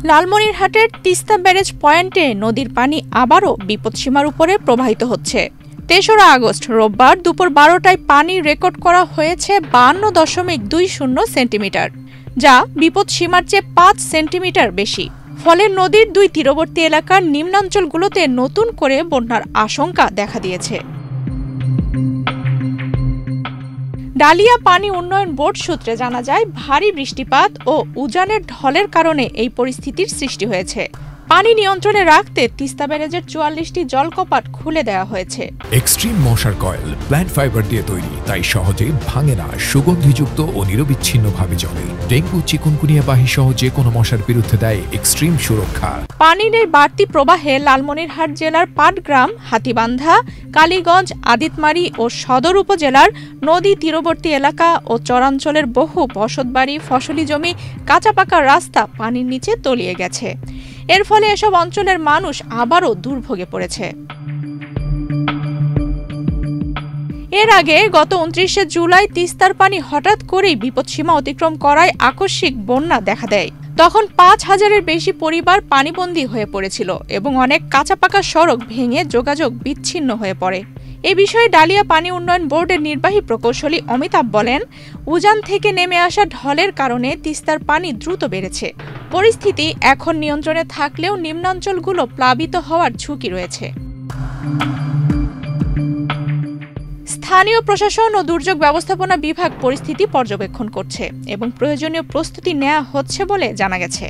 লালমনিরহাটের তিস্তা ব্যারেজ পয়েন্টে নদীর পানি আবারও বিপদসীমার উপরে প্রবাহিত হচ্ছে। ৩রা আগস্ট রোববার দুপুর ১২টায় পানি রেকর্ড করা হয়েছে ৫২.২০ সেন্টিমিটার, যা বিপদসীমার চেয়ে ৫ সেন্টিমিটার বেশি। ফলে নদীর দুই তীরবর্তী এলাকার নিম্নাঞ্চলগুলোতে নতুন করে বন্যার আশঙ্কা দেখা দিয়েছে। ডালিয়া পানি উন্নয়ন বোর্ড সূত্রে জানা যায়, ভারী বৃষ্টিপাত ও উজানের ঢলের কারণে এই পরিস্থিতির সৃষ্টি হয়েছে। পানি নিয়ন্ত্রণে রাখতে তিস্তা ব্যারেজের ৪৪টি জলকপাট খুলে দেওয়া হয়েছে। এক্সট্রিম মশার কয়েল প্ল্যান্ট ফাইবার দিয়ে তৈরি, তাই সহজে ভাঙে না, সুগন্ধিযুক্ত ও নিরবিচ্ছিন্নভাবে চলে। ডেঙ্গু, চিকুনগুনিয়া বাহি সহ যে কোনো মশার বিরুদ্ধে দেয় এক্সট্রিম সুরক্ষা। পানির বাড়তি প্রবাহে লালমনিরহাট জেলার পাটগ্রাম, হাতিবান্ধা, কালীগঞ্জ, আদিতমারি ও সদর উপজেলার নদী তীরবর্তী এলাকা ও চরাঞ্চলের বহু বসতবাড়ি, ফসলি জমি, কাঁচা পাকা রাস্তা পানির নিচে তলিয়ে গেছে। এর ফলে এসব অঞ্চলের মানুষ আবারও দুর্ভোগে পড়েছে। এর আগে গত ২৯শে জুলাই তিস্তার পানি হঠাৎ করেই বিপদসীমা অতিক্রম করায় আকস্মিক বন্যা দেখা দেয়। তখন ৫,০০০-এর বেশি পরিবার পানিবন্দী হয়ে পড়েছিল এবং অনেক কাঁচা পাকা সড়ক ভেঙে যোগাযোগ বিচ্ছিন্ন হয়ে পড়ে। এ বিষয়ে ডালিয়া পানি উন্নয়ন বোর্ডের নির্বাহী প্রকৌশলী অমিতাভ বলেন, উজান থেকে নেমে আসা ঢলের কারণে তিস্তার পানি দ্রুত বেড়েছে। পরিস্থিতি এখন নিয়ন্ত্রণে থাকলেও নিম্নাঞ্চলগুলো প্লাবিত হওয়ার ঝুঁকি রয়েছে। স্থানীয় প্রশাসন ও দুর্যোগ ব্যবস্থাপনা বিভাগ পরিস্থিতি পর্যবেক্ষণ করছে এবং প্রয়োজনীয় প্রস্তুতি নেওয়া হচ্ছে বলে জানা গেছে।